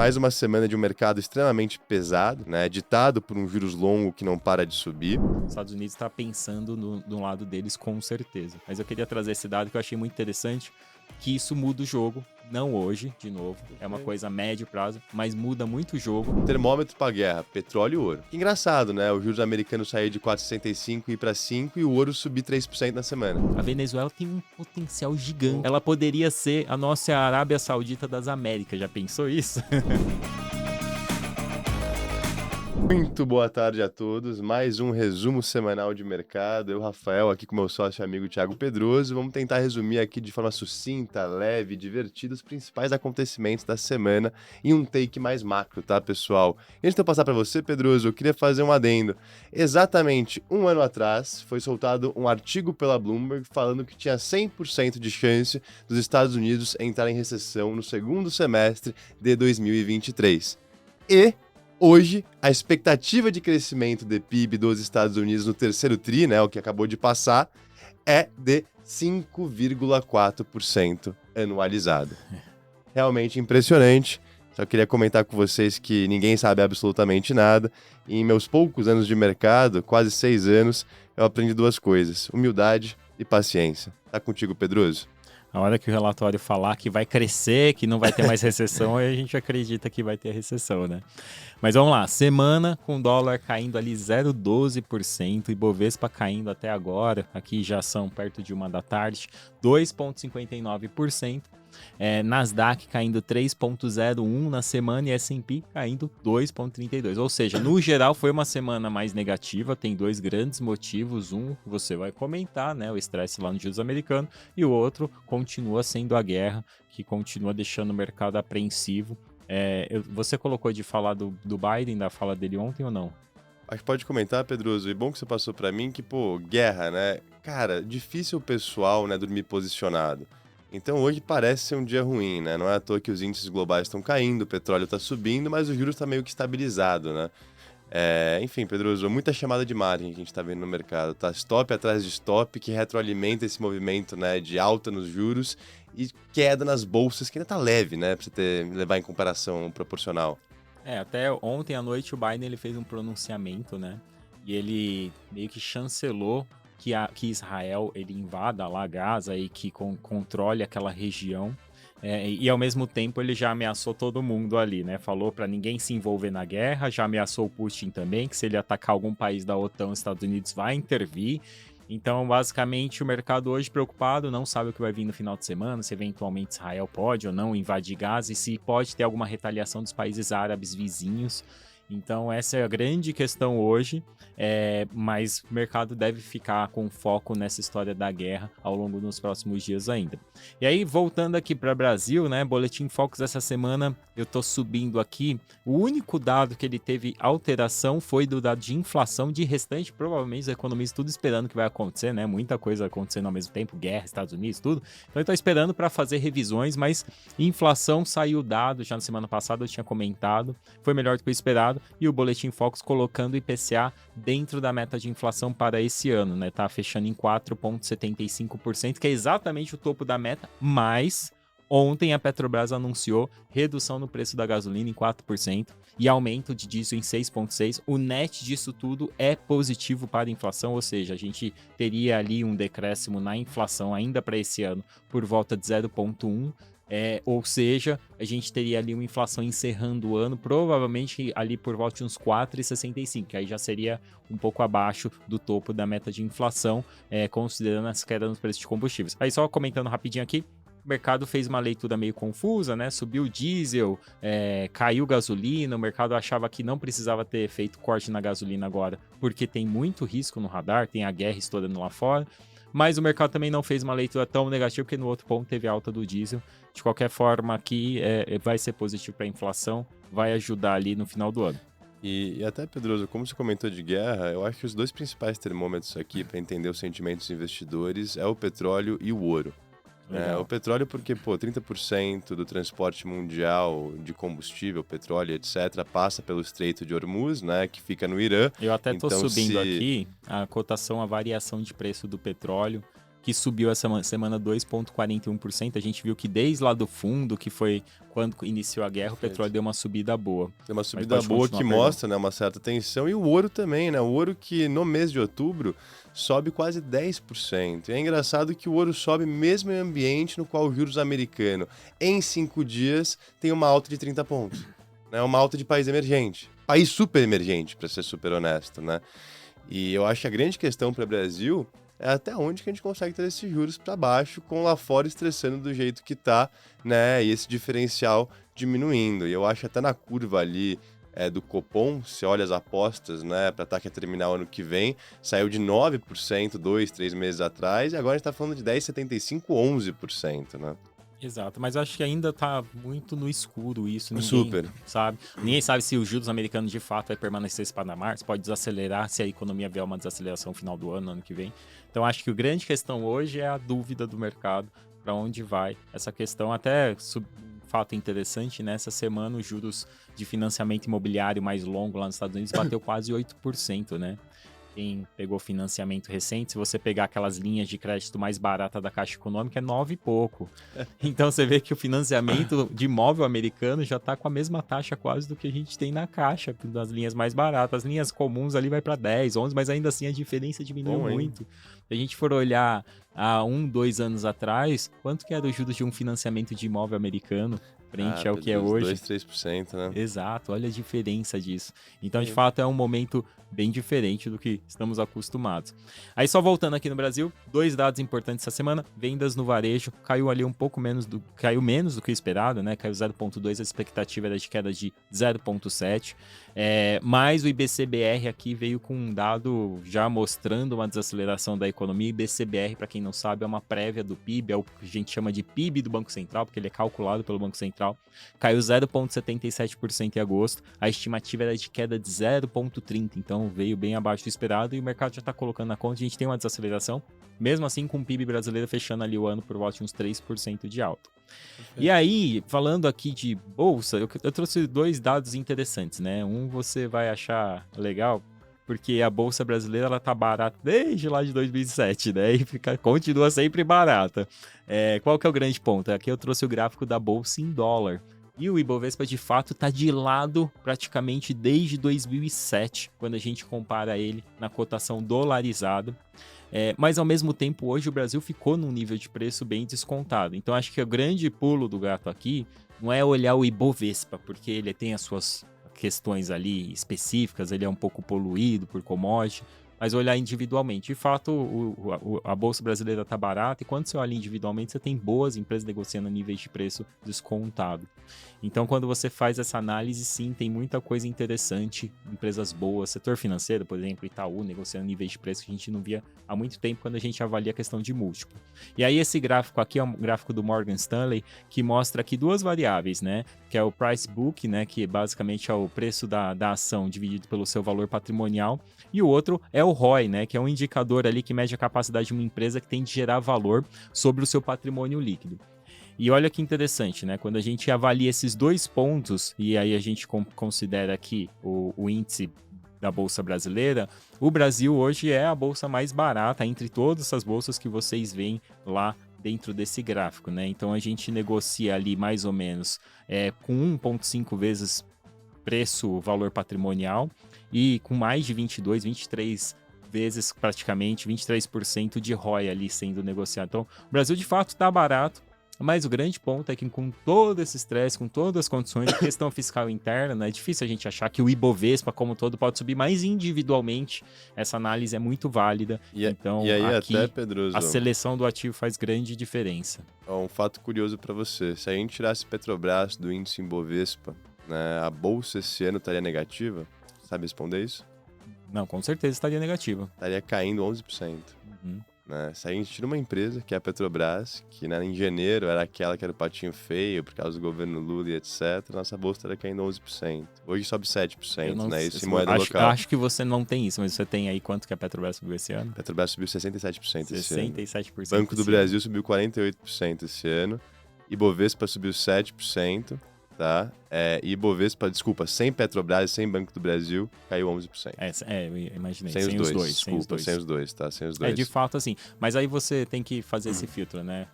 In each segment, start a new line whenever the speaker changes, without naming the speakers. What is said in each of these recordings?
mais uma semana de um mercado extremamente pesado, né? Ditado por um juros longo que não para de subir.
Os Estados Unidos está pensando no lado deles com certeza. Mas eu queria trazer esse dado que eu achei muito interessante, que isso muda o jogo, não hoje, de novo, é uma coisa a médio prazo, mas muda muito o jogo.
Termômetro para guerra, petróleo e ouro. Que engraçado, né? O juros americano sair de 4,65 e ir para 5 e o ouro subir 3% na semana.
A Venezuela tem um potencial gigante. Ela poderia ser a nossa Arábia Saudita das Américas, já pensou isso?
Muito boa tarde a todos, mais um resumo semanal de mercado. Eu, Rafael, aqui com meu sócio e amigo Thiago Pedroso, vamos tentar resumir aqui de forma sucinta, leve e divertida os principais acontecimentos da semana em um take mais macro, tá, pessoal? Antes de eu passar para você, Pedroso, eu queria fazer um adendo. Exatamente um ano atrás, foi soltado um artigo pela Bloomberg falando que tinha 100% de chance dos Estados Unidos entrar em recessão no segundo semestre de 2023. E hoje, a expectativa de crescimento de PIB dos Estados Unidos no terceiro tri, né, o que acabou de passar, é de 5,4% anualizado. Realmente impressionante. Só queria comentar com vocês que ninguém sabe absolutamente nada. E em meus poucos anos de mercado, quase 6 anos, eu aprendi duas coisas: humildade e paciência. Tá contigo, Pedroso?
A hora que o relatório falar que vai crescer, que não vai ter mais recessão, aí a gente acredita que vai ter recessão, né? Mas vamos lá, semana com dólar caindo ali 0,12%, Ibovespa caindo até agora, aqui já são perto de 1 da tarde, 2,59%. Nasdaq caindo 3,01 na semana e S&P caindo 2,32. Ou seja, no geral foi uma semana mais negativa, tem dois grandes motivos. Um, você vai comentar, né, o estresse lá no juros americano, e o outro continua sendo a guerra, que continua deixando o mercado apreensivo. Você colocou de falar do Biden, da fala dele ontem ou não?
Acho que pode comentar, Pedroso. E bom que você passou pra mim que, pô, guerra, né? Cara, difícil o pessoal, né, dormir posicionado. Então hoje parece ser um dia ruim, né? Não é à toa que os índices globais estão caindo, o petróleo está subindo, mas o juros está meio que estabilizado, né? Enfim, Pedroso, muita chamada de margem que a gente está vendo no mercado, tá? Stop atrás de stop, que retroalimenta esse movimento, né, de alta nos juros e queda nas bolsas, que ainda tá leve, né? Pra você levar em comparação proporcional.
Até ontem à noite o Biden ele fez um pronunciamento, né? E ele meio que chancelou que Israel ele invada lá Gaza e que controle aquela região. E ao mesmo tempo ele já ameaçou todo mundo ali, né? Falou para ninguém se envolver na guerra, já ameaçou o Putin também, que se ele atacar algum país da OTAN, os Estados Unidos vai intervir. Então, basicamente, o mercado hoje preocupado, não sabe o que vai vir no final de semana, se eventualmente Israel pode ou não invadir Gaza e se pode ter alguma retaliação dos países árabes vizinhos. Então, essa é a grande questão hoje, mas o mercado deve ficar com foco nessa história da guerra ao longo dos próximos dias ainda. E aí, voltando aqui para o Brasil, né, Boletim Focus essa semana, eu tô subindo aqui, o único dado que ele teve alteração foi do dado de inflação, de restante, provavelmente os economistas tudo esperando que vai acontecer, né, muita coisa acontecendo ao mesmo tempo, guerra, Estados Unidos, tudo, então eu tô esperando para fazer revisões, mas inflação saiu o dado, já na semana passada eu tinha comentado, foi melhor do que o esperado, e o Boletim Focus colocando o IPCA dentro da meta de inflação para esse ano, né? Tá fechando em 4,75%, que é exatamente o topo da meta, mas ontem a Petrobras anunciou redução no preço da gasolina em 4% e aumento de diesel em 6,6%. O net disso tudo é positivo para a inflação, ou seja, a gente teria ali um decréscimo na inflação ainda para esse ano por volta de 0,1%. Ou seja, a gente teria ali uma inflação encerrando o ano, provavelmente ali por volta de uns 4,65, que aí já seria um pouco abaixo do topo da meta de inflação, considerando as quedas nos preços de combustíveis. Aí só comentando rapidinho aqui, o mercado fez uma leitura meio confusa, né? Subiu o diesel, caiu gasolina, o mercado achava que não precisava ter feito corte na gasolina agora, porque tem muito risco no radar, tem a guerra estourando lá fora. Mas o mercado também não fez uma leitura tão negativa, porque no outro ponto teve alta do diesel. De qualquer forma, aqui vai ser positivo para a inflação, vai ajudar ali no final do ano.
E até, Pedroso, como você comentou de guerra, eu acho que os dois principais termômetros aqui para entender os sentimentos dos investidores é o petróleo e o ouro. O petróleo porque, 30% do transporte mundial de combustível, petróleo, etc., passa pelo Estreito de Hormuz, né, que fica no Irã.
Eu até estou
Então,
subindo aqui a cotação, a variação de preço do petróleo. que subiu essa semana 2,41%. A gente viu que desde lá do fundo, que foi quando iniciou a guerra, o petróleo deu uma subida boa.
Deu uma subida boa que mostra, né, uma certa tensão. E o ouro também, né? O ouro que no mês de outubro sobe quase 10%. E é engraçado que o ouro sobe mesmo em ambiente no qual o juros americano, em 5 dias, tem uma alta de 30 pontos. Né? Uma alta de país emergente. País super emergente, para ser super honesto, né? E eu acho que a grande questão para o Brasil é até onde que a gente consegue ter esses juros para baixo, com lá fora estressando do jeito que tá, né? E esse diferencial diminuindo. E eu acho até na curva ali do Copom, se olha as apostas, né, para taxa terminar o ano que vem, saiu de 9% 2, 3 meses atrás, e agora a gente tá falando de 10,75, 11%, né?
Exato, mas eu acho que ainda tá muito no escuro isso, ninguém
Super.
sabe. Ninguém sabe se os juros americanos de fato vai permanecer esse patamar, se pode desacelerar, se a economia vier uma desaceleração no final do ano que vem. Então acho que a grande questão hoje é a dúvida do mercado, para onde vai essa questão. Até um fato interessante, nessa semana os juros de financiamento imobiliário mais longo lá nos Estados Unidos bateu quase 8%, né? Quem pegou financiamento recente, se você pegar aquelas linhas de crédito mais barata da Caixa Econômica, é 9 e pouco. Então você vê que o financiamento de imóvel americano já está com a mesma taxa quase do que a gente tem na Caixa, das linhas mais baratas. As linhas comuns ali vai para 10, 11, mas ainda assim a diferença diminuiu muito. Se a gente for olhar há 2 anos atrás, quanto que era o juros de um financiamento de imóvel americano frente ao que é hoje?
2, 3%, né?
Exato, olha a diferença disso. Então, de fato, é um momento bem diferente do que estamos acostumados. Aí, só voltando aqui no Brasil, 2 dados importantes essa semana. Vendas no varejo caiu ali caiu menos do que o esperado, né? Caiu 0,2, a expectativa era de queda de 0,7. Mas o IBCBR aqui veio com um dado já mostrando uma desaceleração da economia. IBCBR, para quem não sabe, é uma prévia do PIB, é o que a gente chama de PIB do Banco Central, porque ele é calculado pelo Banco Central. Caiu 0,77% em agosto, a estimativa era de queda de 0,30%, então veio bem abaixo do esperado e o mercado já está colocando na conta, a gente tem uma desaceleração, mesmo assim com o PIB brasileiro fechando ali o ano por volta de uns 3% de alta. E aí, falando aqui de bolsa, eu trouxe 2 dados interessantes, né? Um você vai achar legal, porque a bolsa brasileira ela tá barata desde lá de 2007, né? E continua sempre barata. Qual que é o grande ponto? Aqui eu trouxe o gráfico da bolsa em dólar. E o Ibovespa, de fato, está de lado praticamente desde 2007, quando a gente compara ele na cotação dolarizada. Mas, ao mesmo tempo, hoje o Brasil ficou num nível de preço bem descontado. Então, acho que o grande pulo do gato aqui não é olhar o Ibovespa, porque ele tem as suas questões ali específicas, ele é um pouco poluído por commodity, mas olhar individualmente. De fato, a Bolsa Brasileira está barata e quando você olha individualmente, você tem boas empresas negociando a níveis de preço descontado. Então, quando você faz essa análise, sim, tem muita coisa interessante, empresas boas, setor financeiro, por exemplo, Itaú, negociando níveis de preço que a gente não via há muito tempo quando a gente avalia a questão de múltiplo. E aí, esse gráfico aqui é um gráfico do Morgan Stanley, que mostra aqui 2 variáveis, né? Que é o price book, né? Que basicamente é o preço da ação dividido pelo seu valor patrimonial, e o outro é o ROI, né? Que é um indicador ali que mede a capacidade de uma empresa que tem de gerar valor sobre o seu patrimônio líquido. E olha que interessante, né? Quando a gente avalia esses 2 pontos, e aí a gente considera aqui o índice da Bolsa Brasileira, o Brasil hoje é a bolsa mais barata entre todas essas bolsas que vocês veem lá dentro desse gráfico, né? Então a gente negocia ali mais ou menos com 1,5 vezes preço, valor patrimonial, e com mais de 22, 23 vezes praticamente, 23% de ROI ali sendo negociado. Então, o Brasil de fato está barato, mas o grande ponto é que com todo esse estresse, com todas as condições de questão fiscal interna, né, é difícil a gente achar que o Ibovespa como todo pode subir, mas individualmente essa análise é muito válida. Então,
e aí
aqui,
até, Pedroso,
a seleção do ativo faz grande diferença.
Um fato curioso para você, se a gente tirasse Petrobras do índice Ibovespa, né, a bolsa esse ano estaria negativa? Sabe responder isso?
Não, com certeza estaria negativa.
Estaria caindo 11%. Né? Se a gente tira uma empresa, que é a Petrobras, que né, em janeiro era aquela que era o patinho feio por causa do governo Lula e etc., nossa bolsa estaria caindo 11%. Hoje sobe 7%, né? Isso em moeda local.
Acho que você não tem isso, mas você tem aí quanto que a Petrobras subiu esse ano?
A Petrobras subiu 67% esse ano.
67%.
Banco do Brasil subiu 48% esse ano. Ibovespa subiu 7%. tá? E Ibovespa, desculpa, sem Petrobras e sem Banco do Brasil, caiu 11%.
Eu imaginei.
Sem os dois,
Sem os
desculpa,
dois.
sem os dois, tá? Sem os dois.
De fato, assim. Mas aí você tem que fazer esse filtro, né?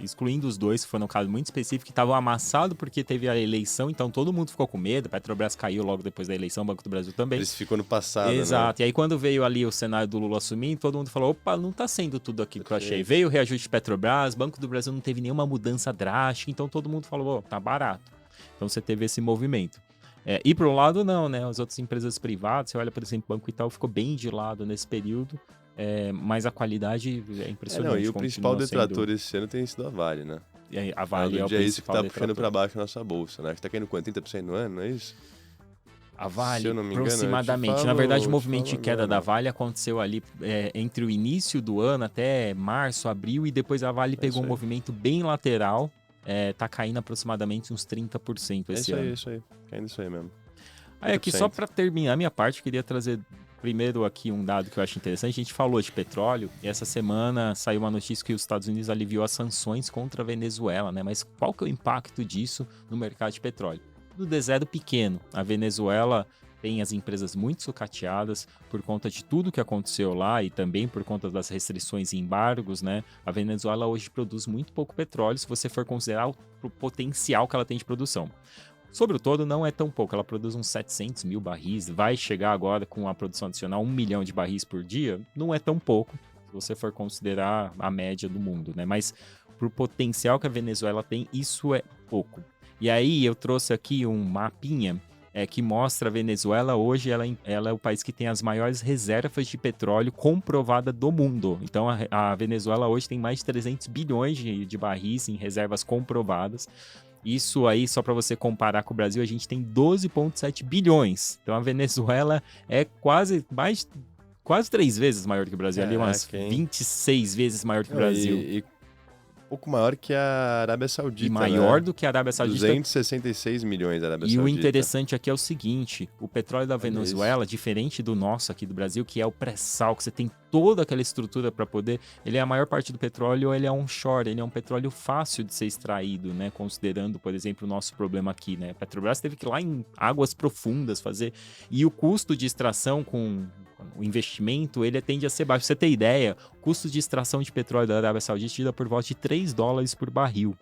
Excluindo os dois, que foi um caso muito específico, que estavam amassados porque teve a eleição, então todo mundo ficou com medo. Petrobras caiu logo depois da eleição, Banco do Brasil também.
Eles ficam no passado,
Exato.
né?
E aí quando veio ali o cenário do Lula assumir, todo mundo falou, opa, não tá sendo tudo aquilo que eu achei. Veio o reajuste de Petrobras, Banco do Brasil não teve nenhuma mudança drástica, então todo mundo falou, tá barato. Então você teve esse movimento. E por um lado, não, né? As outras empresas privadas, você olha, por exemplo, Banco Itaú ficou bem de lado nesse período, mas a qualidade é impressionante.
E o principal detrator esse ano tem sido a Vale, né?
A Vale é o principal
isso que tá
detrator.
puxando pra baixo a nossa bolsa, né? Acho que tá caindo quanto? 30% no ano, não é isso?
A Vale,
se eu não me engano,
aproximadamente. Na verdade, o movimento de queda da Vale aconteceu ali entre o início do ano até março, abril, e depois a Vale pegou um movimento bem lateral. Tá caindo aproximadamente uns 30% esse ano.
Isso aí. Caindo isso aí mesmo.
Aqui, só para terminar a minha parte, queria trazer primeiro aqui um dado que eu acho interessante. A gente falou de petróleo e essa semana saiu uma notícia que os Estados Unidos aliviou as sanções contra a Venezuela, né? Mas qual que é o impacto disso no mercado de petróleo? No deserto pequeno, a Venezuela tem as empresas muito sucateadas por conta de tudo que aconteceu lá e também por conta das restrições e embargos, né? A Venezuela hoje produz muito pouco petróleo se você for considerar o potencial que ela tem de produção. Sobre o todo, não é tão pouco, ela produz uns 700 mil barris, vai chegar agora com a produção adicional 1 milhão de barris por dia, não é tão pouco se você for considerar a média do mundo, né? Mas pro potencial que a Venezuela tem, isso é pouco. E aí eu trouxe aqui um mapinha que mostra a Venezuela hoje, ela é o país que tem as maiores reservas de petróleo comprovada do mundo. Então a Venezuela hoje tem mais de 300 bilhões de barris em reservas comprovadas. Isso aí, só para você comparar com o Brasil, a gente tem 12,7 bilhões. Então a Venezuela é quase 3 vezes maior que o Brasil, ali umas 26 vezes maior que o Brasil.
E um pouco maior que a Arábia Saudita,
e maior,
né?
do que a Arábia Saudita.
266 milhões da Arábia
E
Saudita.
o interessante aqui é o seguinte, o petróleo da Venezuela, diferente do nosso aqui do Brasil, que é o pré-sal, que você tem toda aquela estrutura para poder, ele é a maior parte do petróleo, ele é onshore, ele é um petróleo fácil de ser extraído, né? Considerando, por exemplo, o nosso problema aqui, né? A Petrobras teve que ir lá em águas profundas fazer, e o custo de extração com o investimento, ele tende a ser baixo. Pra você ter ideia, o custo de extração de petróleo da Arábia Saudita dá por volta de $3 por barril.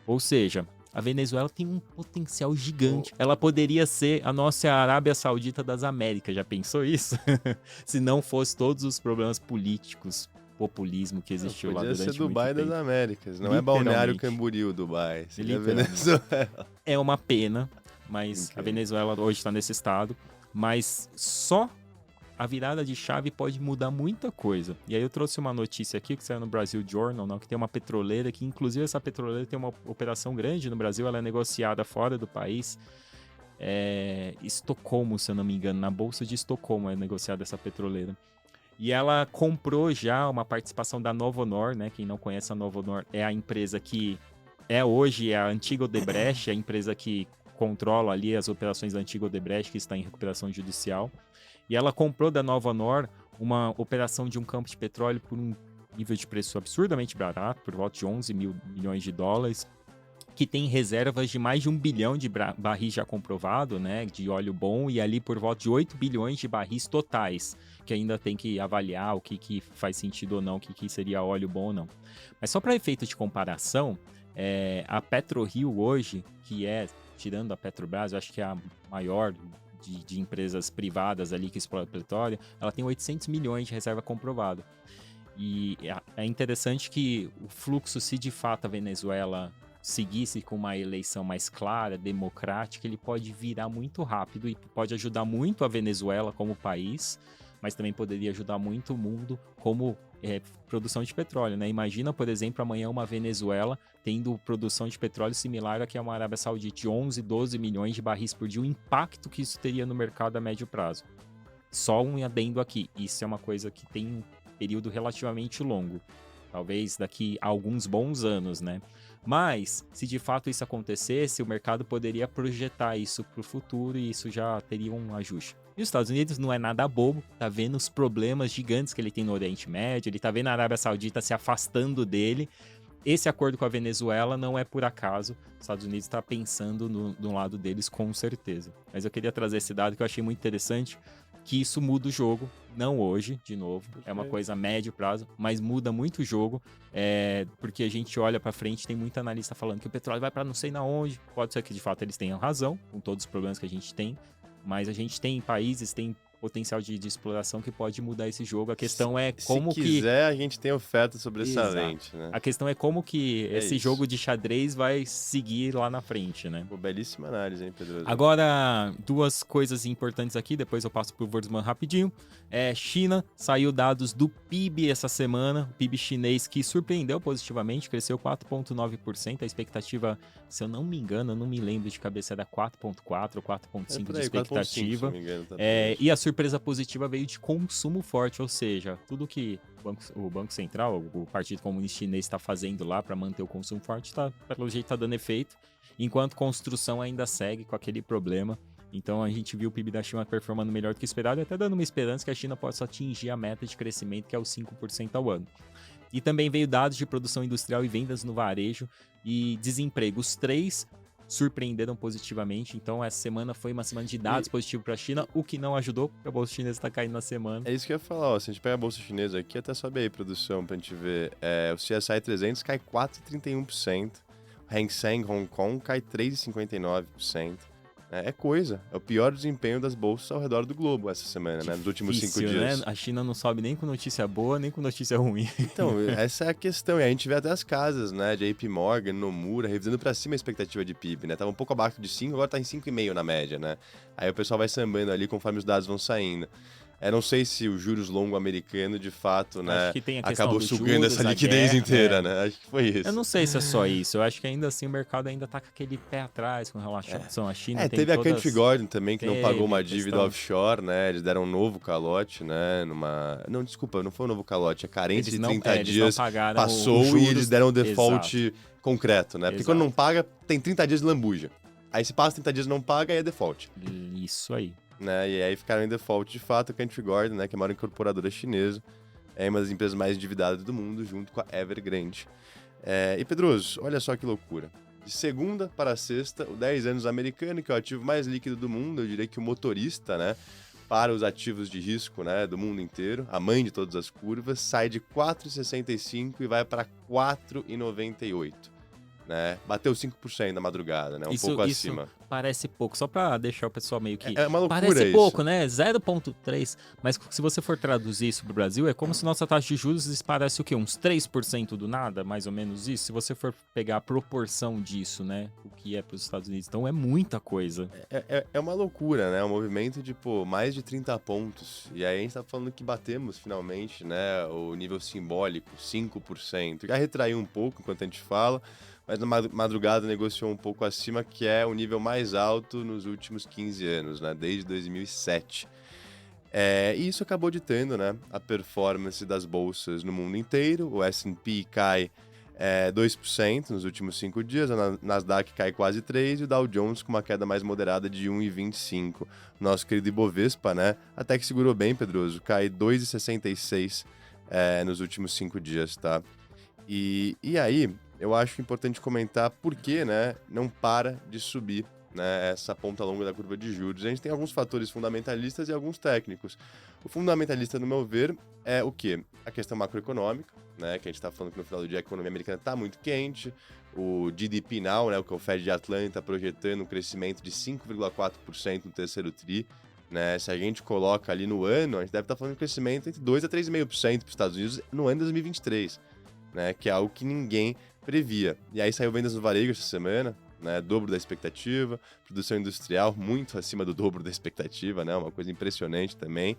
Ou seja, a Venezuela tem um potencial gigante. Ela poderia ser a nossa Arábia Saudita das Américas. Já pensou isso? Se não fosse todos os problemas políticos, populismo que existiu lá durante muito tempo.
Podia ser Dubai das Américas. Não é Balneário Camboriú, Dubai. Seria Venezuela.
É uma pena, mas a Venezuela hoje está nesse estado. Mas só a virada de chave pode mudar muita coisa. E aí eu trouxe uma notícia aqui que saiu no Brasil Journal, não, que tem uma petroleira, que inclusive essa petroleira tem uma operação grande no Brasil, ela é negociada fora do país. Estocolmo, se eu não me engano, na Bolsa de Estocolmo é negociada essa petroleira. E ela comprou já uma participação da Novonor, né? Quem não conhece a Novonor é a empresa que hoje a antiga Odebrecht, a empresa que controla ali as operações da antiga Odebrecht, que está em recuperação judicial. E ela comprou da Novonor uma operação de um campo de petróleo por um nível de preço absurdamente barato, por volta de 11 mil milhões de dólares, que tem reservas de mais de 1 bilhão de barris já comprovado, né, de óleo bom, e ali por volta de 8 bilhões de barris totais, que ainda tem que avaliar o que faz sentido ou não, o que seria óleo bom ou não. Mas só para efeito de comparação, a PetroRio hoje, que tirando a Petrobras, eu acho que é a maior de empresas privadas ali que exploram petróleo, ela tem 800 milhões de reserva comprovada. E é interessante que o fluxo, se de fato a Venezuela seguisse com uma eleição mais clara, democrática, ele pode virar muito rápido e pode ajudar muito a Venezuela como país, mas também poderia ajudar muito o mundo como produção de petróleo, né? Imagina, por exemplo, amanhã uma Venezuela tendo produção de petróleo similar a que é uma Arábia Saudita, de 11, 12 milhões de barris por dia, o impacto que isso teria no mercado a médio prazo. Só um adendo aqui, isso é uma coisa que tem um período relativamente longo, talvez daqui a alguns bons anos, né? Mas, se de fato isso acontecesse, o mercado poderia projetar isso para o futuro e isso já teria um ajuste. E os Estados Unidos não é nada bobo, tá vendo os problemas gigantes que ele tem no Oriente Médio, ele tá vendo a Arábia Saudita se afastando dele. esse acordo com a Venezuela não é por acaso. Os Estados Unidos está pensando no lado deles com certeza. Mas eu queria trazer esse dado que eu achei muito interessante, que isso muda o jogo, não hoje, de novo, é uma coisa a médio prazo, mas muda muito o jogo, porque a gente olha para frente, tem muito analista falando que o petróleo vai para não sei na onde, pode ser que de fato eles tenham razão, com todos os problemas que a gente tem, mas a gente tem países, tem potencial de exploração que pode mudar esse jogo. A questão é como
Se quiser, a gente tem oferta sobressalente, né?
A questão é como que esse
isso.
jogo de xadrez vai seguir lá na frente, né?
Pô, belíssima análise, hein, Pedro?
Agora, duas coisas importantes aqui, depois eu passo pro Wurzman rapidinho. China, saiu dados do PIB essa semana, o PIB chinês que surpreendeu positivamente, cresceu 4,9%, a expectativa, se eu não me engano, eu não me lembro de cabeça, era 4,4 ou 4,5 de expectativa.
4,5,
E a surpresa positiva veio de consumo forte, ou seja, tudo que o Banco Central, o Partido Comunista Chinês está fazendo lá para manter o consumo forte, pelo jeito está dando efeito, enquanto construção ainda segue com aquele problema. Então a gente viu o PIB da China performando melhor do que esperado, e até dando uma esperança que a China possa atingir a meta de crescimento, que é os 5% ao ano. E também veio dados de produção industrial e vendas no varejo e desemprego. Os três surpreenderam positivamente, então essa semana foi uma semana de dados positivos para a China, o que não ajudou, porque a bolsa chinesa está caindo na semana.
É isso que eu ia falar, ó, se a gente pega a bolsa chinesa aqui, até sobe aí produção pra gente ver, o CSI 300 cai 4,31%, o Hang Seng Hong Kong cai 3,59%. É coisa. É o pior desempenho das bolsas ao redor do globo essa semana, né? Nos últimos 5 dias.
Né? A China não sobe nem com notícia boa, nem com notícia ruim.
Então, essa é a questão. E a gente vê até as casas, né? JP Morgan, Nomura, revisando pra cima a expectativa de PIB, né? Tava um pouco abaixo de 5, agora tá em 5,5 na média, né? Aí o pessoal vai sambando ali conforme os dados vão saindo. Não sei se o juros longo americano, de fato, né,
acho que tem a questão
acabou
dos
sugando
juros,
essa liquidez
guerra,
inteira, né? Acho que foi isso.
Eu não sei se é só isso. Eu acho que ainda assim o mercado ainda tá com aquele pé atrás com relação à China. Tem
teve
todas...
a Country Garden também, que não pagou uma dívida
questão...
offshore, né? Eles deram um novo calote, né? Não, desculpa, não foi um novo calote. A carência de 30 dias passou e eles deram um default concreto, né? Porque quando não paga, tem 30 dias de lambuja. Aí se passa 30 dias e não paga, aí é default.
Isso aí.
Né? E aí ficaram em default de fato. A Country Garden, né, que é a maior incorporadora chinesa, é uma das empresas mais endividadas do mundo, junto com a Evergrande. E Pedroso, olha só que loucura. De segunda para sexta, o 10 anos americano, que é o ativo mais líquido do mundo, eu diria que o motorista, né, para os ativos de risco, né, do mundo inteiro, a mãe de todas as curvas, sai de 4,65 e vai para 4,98. Né? Bateu 5% na madrugada, né? Pouco acima.
Isso parece pouco, só pra deixar o pessoal meio que...
É uma loucura
parece
isso.
pouco, né? 0,3. Mas se você for traduzir isso pro Brasil, é como se nossa taxa de juros disparasse o quê? Uns 3% do nada, mais ou menos isso? Se você for pegar a proporção disso, né? O que é pros Estados Unidos. Então é muita coisa.
É uma loucura, né? Um movimento de, mais de 30 pontos. E aí a gente tá falando que batemos, finalmente, né? O nível simbólico, 5%. Já retraiu um pouco enquanto a gente fala, mas na madrugada negociou um pouco acima, que é o nível mais alto nos últimos 15 anos, né? Desde 2007. E isso acabou ditando, né, a performance das bolsas no mundo inteiro. O S&P cai 2% nos últimos 5 dias, a Nasdaq cai quase 3% e o Dow Jones com uma queda mais moderada de 1,25%. Nosso querido Ibovespa, né, até que segurou bem, Pedroso, cai 2,66% nos últimos 5 dias, tá? E aí... eu acho importante comentar por que, né, não para de subir, né, essa ponta longa da curva de juros. A gente tem alguns fatores fundamentalistas e alguns técnicos. O fundamentalista, no meu ver, é o quê? A questão macroeconômica, né, que a gente está falando que no final do dia a economia americana está muito quente. O GDP Now, né, o que é o Fed de Atlanta, projetando um crescimento de 5,4% no terceiro tri. Né, se a gente coloca ali no ano, a gente deve estar falando de um crescimento entre 2% a 3,5% para os Estados Unidos no ano de 2023, né, que é algo que ninguém previa. E aí saiu vendas no varejo essa semana, né, dobro da expectativa, produção industrial muito acima do dobro da expectativa, né, uma coisa impressionante também,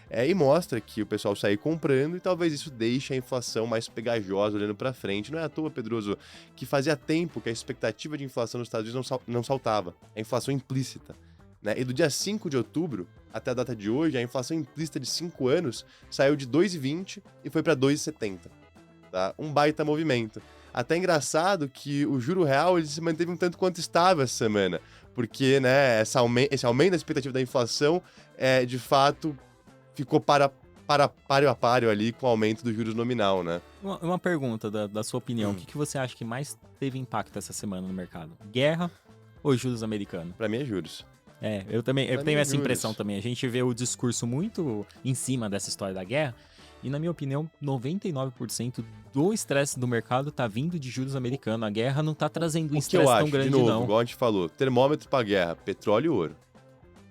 e mostra que o pessoal sai comprando e talvez isso deixe a inflação mais pegajosa olhando para frente. Não é à toa, Pedroso, que fazia tempo que a expectativa de inflação nos Estados Unidos não saltava, a inflação implícita. Né? E do dia 5 de outubro até a data de hoje, a inflação implícita de 5 anos saiu de 2,20 e foi para 2,70. Tá? Um baita movimento. Até engraçado que o juro real ele se manteve um tanto quanto estável essa semana, porque, né, esse aumento da expectativa da inflação de fato ficou páreo a páreo ali com o aumento do juros nominal, né?
Uma pergunta da sua opinião. O que você acha que mais teve impacto essa semana no mercado? Guerra ou juros americanos?
Pra mim é juros.
Eu também
Pra mim
tenho
é
essa
juros.
impressão também. A gente vê o discurso muito em cima dessa história da guerra. E, na minha opinião, 99% do estresse do mercado tá vindo de juros americanos. A guerra não tá trazendo um
O que eu
estresse
acho,
tão grande,
de novo,
não.
igual a gente falou, termômetro pra guerra, petróleo e ouro.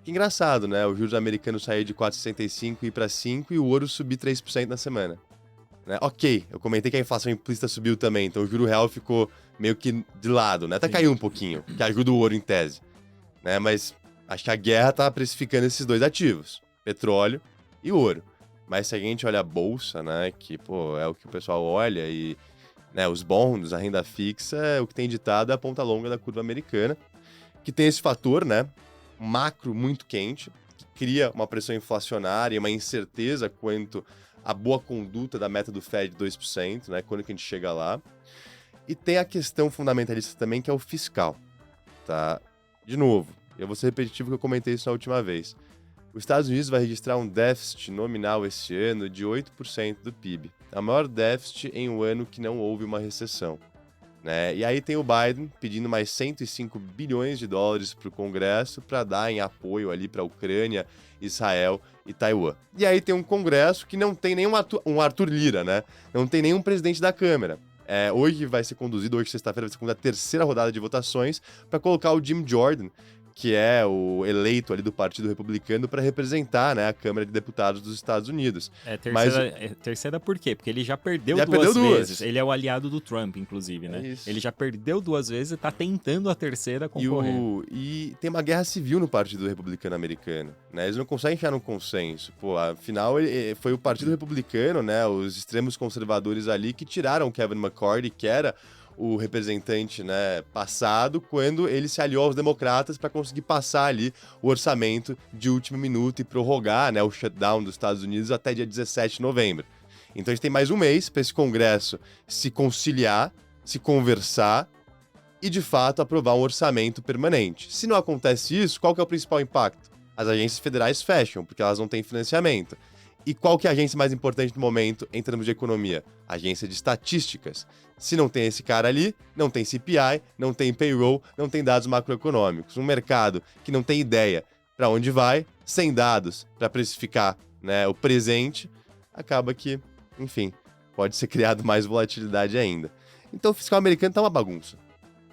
Que engraçado, né? O juros americano sair de 4,65 e ir pra 5 e o ouro subir 3% na semana. Né? Ok, eu comentei que a inflação implícita subiu também, então o juro real ficou meio que de lado, né? Até
Sim.
caiu um pouquinho, que ajuda o ouro em tese. Né? Mas acho que a guerra tá precificando esses dois ativos, petróleo e ouro. Mas se a gente olha a bolsa, né, que, pô, é o que o pessoal olha e, né, os bonds, a renda fixa, o que tem ditado é a ponta longa da curva americana, que tem esse fator, né, macro muito quente, que cria uma pressão inflacionária e uma incerteza quanto à boa conduta da meta do Fed de 2%, né, quando que a gente chega lá. E tem a questão fundamentalista também, que é o fiscal, tá? De novo, eu vou ser repetitivo que eu comentei isso na última vez. Os Estados Unidos vai registrar um déficit nominal esse ano de 8% do PIB. É o maior déficit em um ano que não houve uma recessão. Né? E aí tem o Biden pedindo mais 105 bilhões de dólares para o Congresso para dar em apoio ali para a Ucrânia, Israel e Taiwan. E aí tem um Congresso que não tem nenhum um Arthur Lira, né? Não tem nenhum presidente da Câmara. Hoje vai ser conduzido, hoje sexta-feira vai ser conduzida a terceira rodada de votações para colocar o Jim Jordan, que é o eleito ali do Partido Republicano, para representar, né, a Câmara de Deputados dos Estados Unidos.
Terceira por quê? Porque ele já perdeu
Já
duas
perdeu
vezes.
duas.
Ele é o aliado do Trump, inclusive, né?
Isso.
Ele já perdeu 2 vezes e tá tentando a terceira concorrer.
E tem uma guerra civil no Partido Republicano americano, né? Eles não conseguem chegar num consenso. Pô, afinal, foi o Partido Republicano, né, os extremos conservadores ali, que tiraram o Kevin McCarthy, que era o representante, né, passado, quando ele se aliou aos democratas para conseguir passar ali o orçamento de último minuto e prorrogar, né, o shutdown dos Estados Unidos até dia 17 de novembro. Então a gente tem mais um mês para esse Congresso se conciliar, se conversar e, de fato, aprovar um orçamento permanente. Se não acontece isso, qual que é o principal impacto? As agências federais fecham, porque elas não têm financiamento. E qual que é a agência mais importante no momento em termos de economia? A agência de estatísticas. Se não tem esse cara ali, não tem CPI, não tem payroll, não tem dados macroeconômicos. Um mercado que não tem ideia para onde vai, sem dados para precificar, né, o presente, acaba que, enfim, pode ser criado mais volatilidade ainda. Então o fiscal americano tá uma bagunça,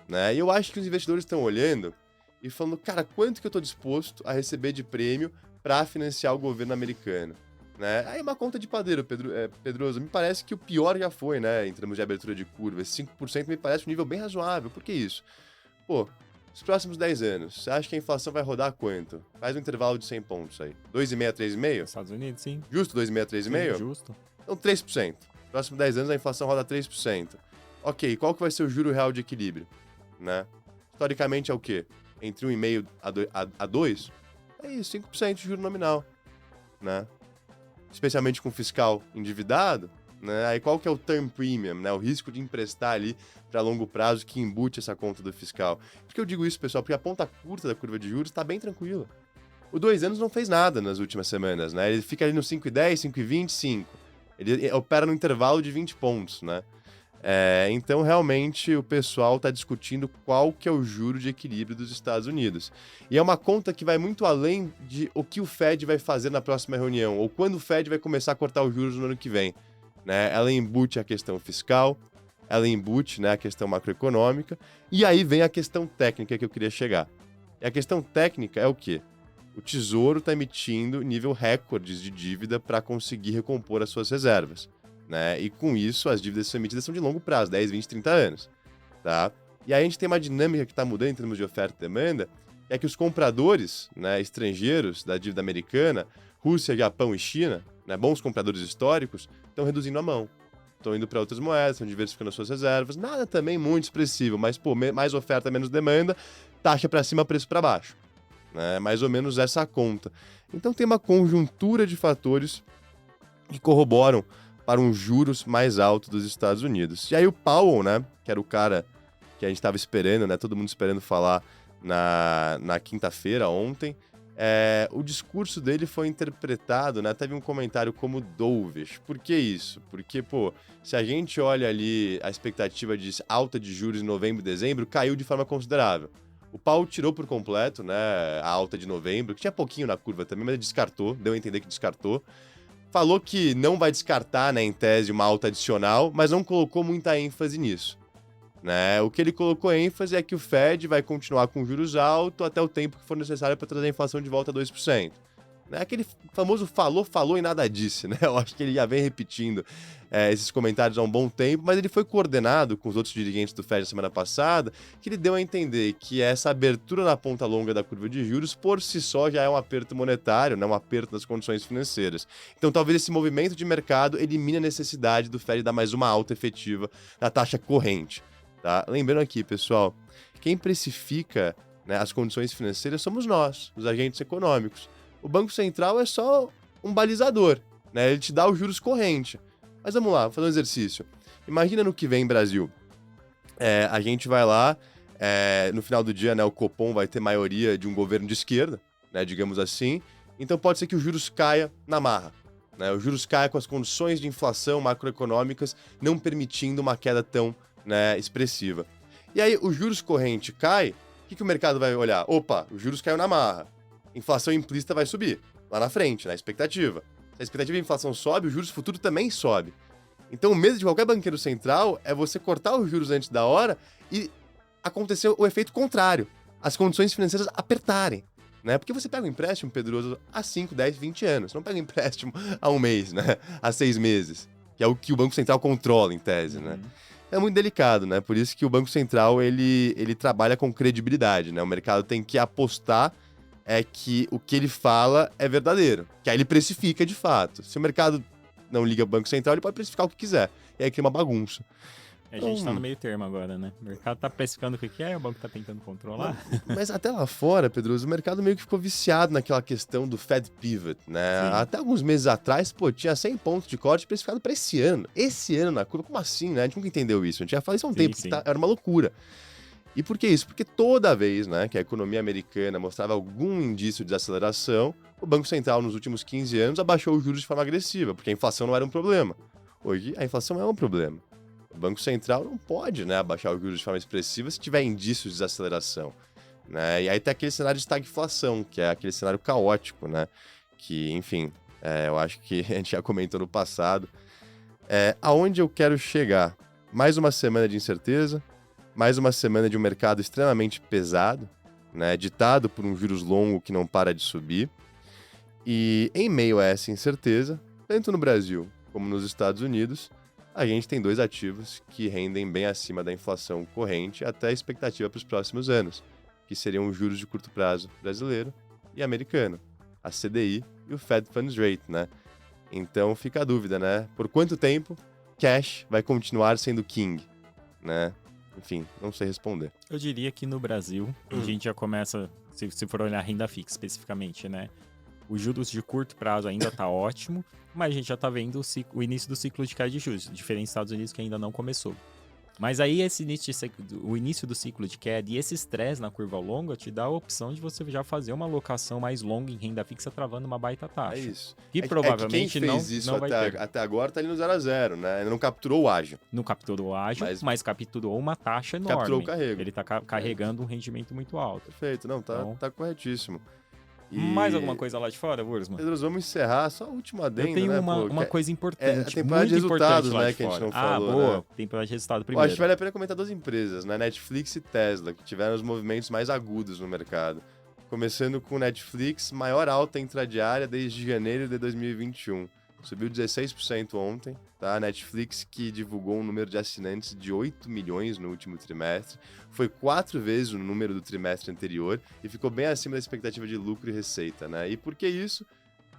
né? E eu acho que os investidores estão olhando e falando, cara, quanto que eu tô disposto a receber de prêmio para financiar o governo americano? Né? Aí uma conta de padeiro, Pedroso, me parece que o pior já foi, né, em termos de abertura de curva. Esse 5% me parece um nível bem razoável. Por que isso? Pô, os próximos 10 anos, você acha que a inflação vai rodar quanto? Faz um intervalo de 100 pontos aí. 2,5 a 3,5?
Estados Unidos, sim.
Justo 2,5 a 3,5?
Sim, justo.
Então 3%. Próximos 10 anos a inflação roda 3%. Ok, qual que vai ser o juro real de equilíbrio? Né? Historicamente é o quê? Entre 1,5 a 2? É isso, 5% de juro nominal. Né? Especialmente com fiscal endividado, né? Aí qual que é o term premium, né? O risco de emprestar ali para longo prazo que embute essa conta do fiscal. Por que eu digo isso, pessoal? Porque a ponta curta da curva de juros está bem tranquila. O 2 anos não fez nada nas últimas semanas, né? Ele fica ali no 5,10, 5,20, 5. Ele opera no intervalo de 20 pontos, né? Então, realmente, o pessoal está discutindo qual que é o juro de equilíbrio dos Estados Unidos. E é uma conta que vai muito além de o que o Fed vai fazer na próxima reunião, ou quando o Fed vai começar a cortar os juros no ano que vem. Né? Ela embute a questão fiscal, ela embute, né, a questão macroeconômica, e aí vem a questão técnica que eu queria chegar. E a questão técnica é o quê? O Tesouro está emitindo nível recordes de dívida para conseguir recompor as suas reservas. Né? E com isso, as dívidas que são emitidas são de longo prazo, 10, 20, 30 anos. Tá? E aí a gente tem uma dinâmica que está mudando em termos de oferta e demanda, que é que os compradores, né, estrangeiros da dívida americana, Rússia, Japão e China, né, bons compradores históricos, estão reduzindo a mão. Estão indo para outras moedas, estão diversificando as suas reservas. Nada também muito expressivo, mas pô, mais oferta, menos demanda, taxa para cima, preço para baixo. Né? Mais ou menos essa a conta. Então tem uma conjuntura de fatores que corroboram para um juros mais alto dos Estados Unidos. E aí o Powell, né, que era o cara que a gente estava esperando, né, todo mundo esperando falar na quinta-feira, ontem, o discurso dele foi interpretado, né? Teve um comentário como dovish. Por que isso? Porque, pô, se a gente olha ali a expectativa de alta de juros em novembro e dezembro, caiu de forma considerável. O Powell tirou por completo, né, a alta de novembro, que tinha pouquinho na curva também, mas ele descartou, deu a entender que descartou. Falou que não vai descartar, né, em tese, uma alta adicional, mas não colocou muita ênfase nisso. Né? O que ele colocou ênfase é que o Fed vai continuar com juros altos até o tempo que for necessário para trazer a inflação de volta a 2%. Né? Aquele famoso falou e nada disse, né? Eu acho que ele já vem repetindo esses comentários há um bom tempo, mas ele foi coordenado com os outros dirigentes do Fed na semana passada, que ele deu a entender que essa abertura na ponta longa da curva de juros, por si só, já é um aperto monetário, né? Um aperto das condições financeiras. Então, talvez esse movimento de mercado elimine a necessidade do Fed dar mais uma alta efetiva na taxa corrente. Tá? Lembrando aqui, pessoal, quem precifica, né, as condições financeiras somos nós, os agentes econômicos. O Banco Central é só um balizador, né? Ele te dá os juros corrente. Mas vamos lá, vou fazer um exercício. Imagina no que vem, Brasil. A gente vai lá, no final do dia, né, o Copom vai ter maioria de um governo de esquerda, né, digamos assim. Então pode ser que os juros caia na marra. Né? Os juros caia com as condições de inflação macroeconômicas não permitindo uma queda tão, né, expressiva. E aí, os juros corrente cai, o que o mercado vai olhar? Opa, os juros caiu na marra. Inflação implícita vai subir, lá na frente, na expectativa. Se a expectativa de inflação sobe, os juros futuros também sobe. Então, o medo de qualquer banqueiro central é você cortar os juros antes da hora e acontecer o efeito contrário. As condições financeiras apertarem. Né? Porque você pega um empréstimo, Pedroso, há 5, 10, 20 anos. Não pega um empréstimo há um mês, né? Há 6 meses. Que é o que o Banco Central controla, em tese, né? É muito delicado, né? Por isso que o Banco Central, ele trabalha com credibilidade, né? O mercado tem que apostar que o que ele fala é verdadeiro, que aí ele precifica de fato. Se o mercado não liga ao Banco Central, ele pode precificar o que quiser. E aí cria uma bagunça.
A gente tá no meio termo agora, né? O mercado tá precificando o que é, o banco tá tentando controlar.
Mas até lá fora, Pedroso, o mercado meio que ficou viciado naquela questão do Fed Pivot, né?
Sim.
Até alguns meses atrás, pô, tinha 100 pontos de corte precificado para esse ano. Esse ano na curva, como assim, né? A gente nunca entendeu isso. A gente já falou isso há um tempo, que era uma loucura. E por que isso? Porque toda vez, né, que a economia americana mostrava algum indício de desaceleração, o Banco Central, nos últimos 15 anos, abaixou os juros de forma agressiva, porque a inflação não era um problema. Hoje, a inflação é um problema. O Banco Central não pode, né, abaixar os juros de forma expressiva se tiver indícios de desaceleração. Né? E aí tem aquele cenário de estagflação, que é aquele cenário caótico, né? Que, enfim, eu acho que a gente já comentou no passado. Aonde eu quero chegar? Mais uma semana de incerteza, mais uma semana de um mercado extremamente pesado, né? Ditado por um juros longo que não para de subir. E em meio a essa incerteza, tanto no Brasil como nos Estados Unidos, a gente tem 2 ativos que rendem bem acima da inflação corrente até a expectativa para os próximos anos, que seriam os juros de curto prazo brasileiro e americano, a CDI e o Fed Funds Rate, né? Então fica a dúvida, né? Por quanto tempo cash vai continuar sendo king, né? Enfim, não sei responder.
Eu diria que no Brasil, a gente já começa, se for olhar renda fixa especificamente, né? Os juros de curto prazo ainda tá ótimo, mas a gente já tá vendo o início do ciclo de queda de juros, diferente dos Estados Unidos que ainda não começou. Mas aí o início do ciclo de queda e esse estresse na curva longa te dá a opção de você já fazer uma alocação mais longa em renda fixa travando uma baita taxa.
É isso.
Que provavelmente
que quem fez isso
não vai ter.
Até agora tá ali no 0 a 0, né? Ele não capturou o ágio.
Não capturou o ágio, mas capturou uma taxa enorme.
Capturou o carrego.
Ele tá carregando um rendimento muito alto.
Perfeito, não, tá corretíssimo.
E... Mais alguma coisa lá de fora, Wurzman?
Pedro, vamos encerrar. Só a última adenda,
eu tenho
né,
uma coisa importante,
a temporada de resultados, né, que a gente não falou.
Boa,
né?
Temporada de resultado primeiro.
Acho que vale a pena comentar 2 empresas, né? Netflix e Tesla, que tiveram os movimentos mais agudos no mercado. Começando com Netflix, maior alta intradiária desde janeiro de 2021. Subiu 16% ontem, tá? Netflix que divulgou um número de assinantes de 8 milhões no último trimestre. Foi 4 vezes o número do trimestre anterior e ficou bem acima da expectativa de lucro e receita, né? E por que isso?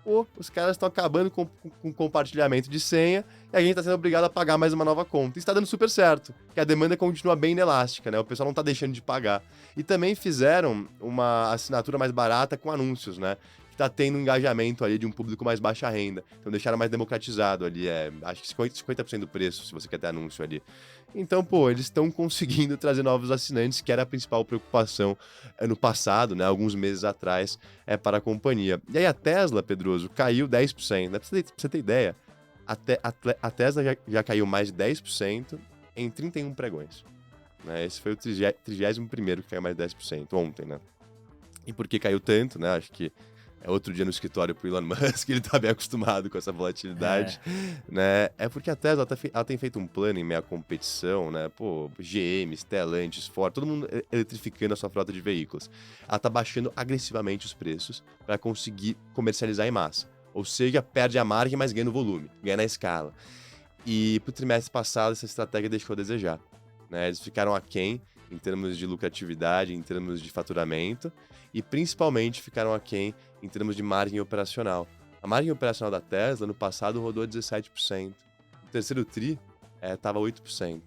Pô, os caras estão acabando com compartilhamento de senha e a gente está sendo obrigado a pagar mais uma nova conta. E está dando super certo, que a demanda continua bem inelástica, né? O pessoal não está deixando de pagar. E também fizeram uma assinatura mais barata com anúncios, né? tá tendo um engajamento ali de um público mais baixa renda. Então deixaram mais democratizado ali, acho que 50% do preço, se você quer ter anúncio ali. Então, pô, eles estão conseguindo trazer novos assinantes, que era a principal preocupação ano passado, né, alguns meses atrás, para a companhia. E aí a Tesla, Pedroso, caiu 10%, né? Pra você ter ideia, a Tesla já caiu mais de 10% em 31 pregões. Né? Esse foi o 31º que caiu mais de 10% ontem, né? E por que caiu tanto, né? Acho que é outro dia no escritório pro Elon Musk, ele tá bem acostumado com essa volatilidade, né? É porque a Tesla ela tem feito um plano em meia competição, né? Pô, GM, Stellantis, Ford, todo mundo eletrificando a sua frota de veículos. Ela tá baixando agressivamente os preços para conseguir comercializar em massa. Ou seja, perde a margem, mas ganha no volume, ganha na escala. E pro trimestre passado, essa estratégia deixou a desejar, né? Eles ficaram aquém em termos de lucratividade, em termos de faturamento, e principalmente ficaram aquém em termos de margem operacional. A margem operacional da Tesla no passado rodou 17%. No terceiro TRI estava 8%.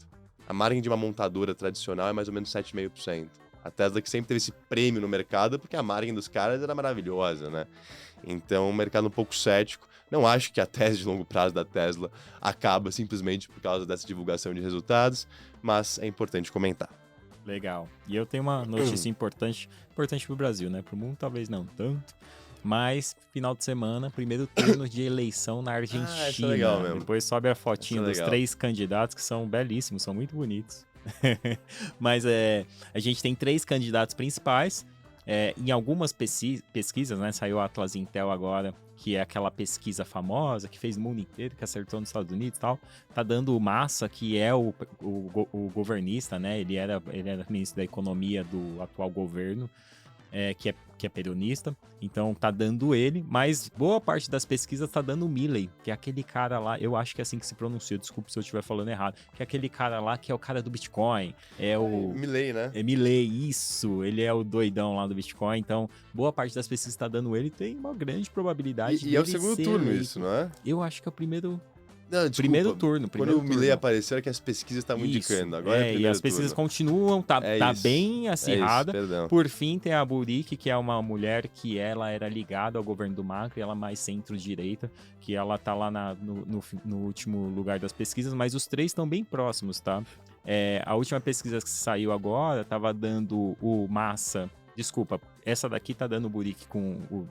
A margem de uma montadora tradicional é mais ou menos 7,5%. A Tesla que sempre teve esse prêmio no mercado porque a margem dos caras era maravilhosa, né? Então, um mercado um pouco cético. Não acho que a tese de longo prazo da Tesla acaba simplesmente por causa dessa divulgação de resultados, mas é importante comentar.
Legal. E eu tenho uma notícia importante pro Brasil, né? Pro mundo talvez não tanto. Mas, final de semana, primeiro turno de eleição na Argentina.
Isso é legal mesmo.
Depois sobe a fotinha dos
legal.
3 candidatos, que são belíssimos, são muito bonitos. Mas a gente tem 3 candidatos principais. Em algumas pesquisas, né? Saiu a Atlas Intel agora, que é aquela pesquisa famosa que fez o mundo inteiro, que acertou nos Estados Unidos e tal. Tá dando o Massa, que é o governista, né? Ele era ministro da economia do atual governo, que é peronista. Então tá dando ele, mas boa parte das pesquisas tá dando o Milley, que é aquele cara lá, eu acho que é assim que se pronuncia, desculpa se eu estiver falando errado, que é aquele cara lá que é o cara do Bitcoin,
Milley, né?
É Milley, isso, ele é o doidão lá do Bitcoin, então boa parte das pesquisas tá dando ele, tem uma grande probabilidade
E é o segundo turno eleito. Isso, não é?
Eu acho que é o primeiro...
Não, desculpa,
primeiro turno.
Quando o Milley apareceu, é que as pesquisas estavam indicando. Agora é primeiro
e as pesquisas continuam, tá bem acirrada. Por fim, tem a Buric, que é uma mulher que ela era ligada ao governo do Macri, ela mais centro-direita, que ela tá lá no último lugar das pesquisas, mas os 3 estão bem próximos, tá? A última pesquisa que saiu agora tava dando o Massa... Desculpa, essa daqui tá dando o Buric com o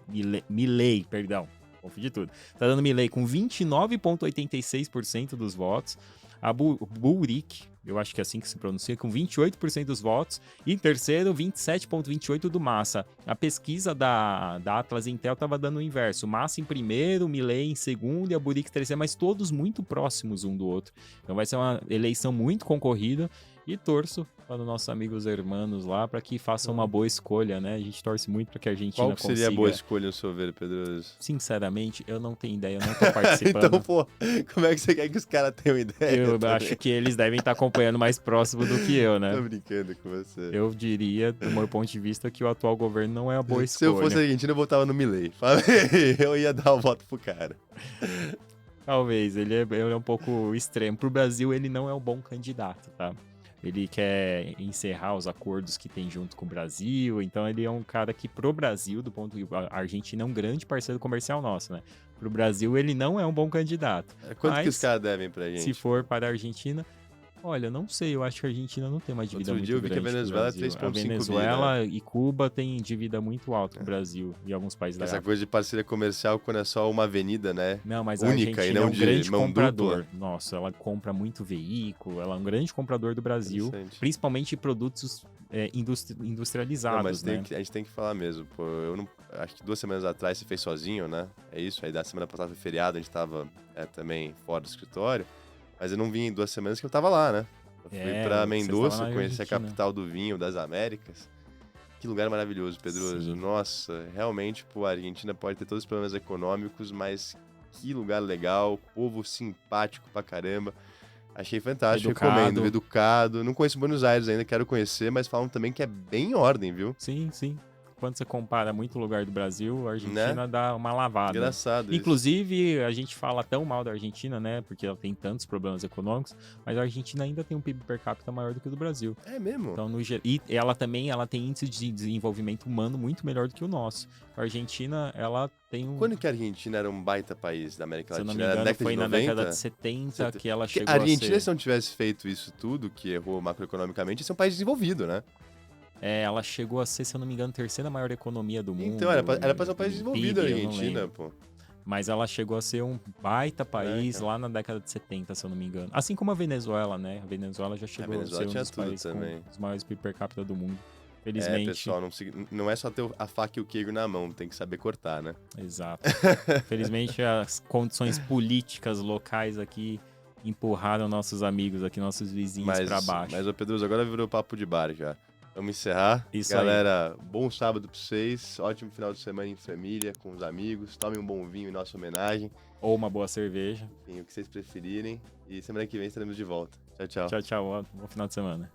Milley, perdão. Confundi tudo. Tá dando Milley com 29,86% dos votos. A Buric, eu acho que é assim que se pronuncia, com 28% dos votos. E em terceiro, 27,28% do Massa. A pesquisa da Atlas Intel tava dando o inverso. Massa em primeiro, Milley em segundo e a Buric em terceiro, mas todos muito próximos um do outro. Então vai ser uma eleição muito concorrida. E torço para os nossos amigos hermanos lá para que façam uma boa escolha, né? A gente torce muito para que a Argentina consiga...
Qual seria a boa escolha no seu ver, Pedroso?
Sinceramente, eu não tenho ideia, eu não tô participando.
Então, pô, como é que você quer que os caras tenham ideia?
Eu acho que eles devem estar acompanhando mais próximo do que eu, né?
Tô brincando com você.
Eu diria, do meu ponto de vista, que o atual governo não é a boa escolha.
Se eu fosse argentino, eu votava no Milley. Eu ia dar o voto pro cara.
Talvez, ele é um pouco extremo. Pro Brasil, ele não é um bom candidato, tá? Ele quer encerrar os acordos que tem junto com o Brasil, então ele é um cara que pro Brasil, do ponto de vista, a Argentina é um grande parceiro comercial nosso, né? Pro Brasil ele não é um bom candidato.
Quanto que os caras devem pra gente?
Se for para a Argentina, olha, não sei, eu acho que a Argentina não tem uma dívida muito grande.
Outro dia eu vi que a Venezuela é 3,5
A Venezuela e Cuba têm dívida muito alta com o Brasil e alguns países da África.
Essa coisa de parceria comercial quando é só uma avenida, né?
Não, mas
única
a Argentina
e não
é um grande
de mão
comprador.
dupla.
Nossa, ela compra muito veículo, ela é um grande comprador do Brasil, principalmente produtos industrializados,
mas
né?
A gente tem que falar mesmo. Pô, eu não, acho que 2 semanas atrás você fez sozinho, né? É isso, aí da semana passada foi feriado, a gente tava também fora do escritório, mas eu não vim em 2 semanas que eu tava lá, né? Eu fui pra Mendoza, conhecer a capital do vinho das Américas. Que lugar maravilhoso, Pedroso.
Sim.
Nossa, realmente, pô, a Argentina pode ter todos os problemas econômicos, mas que lugar legal, povo simpático pra caramba. Achei fantástico, recomendo, educado. Não conheço Buenos Aires ainda, quero conhecer, mas falam também que é bem em ordem, viu?
Sim, sim. quando você compara muito lugar do Brasil, a
Né?
Argentina dá uma lavada.
Engraçado isso.
Inclusive, a gente fala tão mal da Argentina, né? Porque ela tem tantos problemas econômicos, mas a Argentina ainda tem um PIB per capita maior do que o do Brasil.
É mesmo?
Então, e ela também tem índice de desenvolvimento humano muito melhor do que o nosso. A Argentina, ela tem um.
Quando que a Argentina era um baita país da América
Se eu não
Latina?
me
Era
engano,
década
foi
de
na
90?
década de 70 que ela
Porque
chegou
a Argentina,
a
se
ser.
não tivesse feito isso tudo, que errou macroeconomicamente, ia ser um país desenvolvido, né?
Ela chegou a ser, se eu não me engano, a terceira maior economia do mundo.
Então, era pra ser um país
em
desenvolvido a
PIB, eu não
Argentina,
lembro.
pô.
Mas ela chegou a ser um baita país
Caraca.
lá na década de 70, se eu não me engano. Assim como a Venezuela, né? A Venezuela já chegou a
Venezuela
ser um
tinha
dos
tudo
países
também.
com os maiores PIB per capita do mundo.
É,
Felizmente.
pessoal, não é só ter a faca e o queijo na mão, tem que saber cortar, né?
Exato. Felizmente as condições políticas locais aqui empurraram nossos amigos aqui, nossos vizinhos pra baixo.
Mas, ô Pedroso, agora virou papo de bar já. Vamos encerrar.
Isso
Galera, bom sábado pra vocês. Ótimo final de semana em família, com os amigos. Tomem um bom vinho em nossa homenagem.
Ou uma boa cerveja.
Enfim, o que vocês preferirem. E semana que vem estaremos de volta. Tchau, tchau.
Tchau, tchau. Bom final de semana.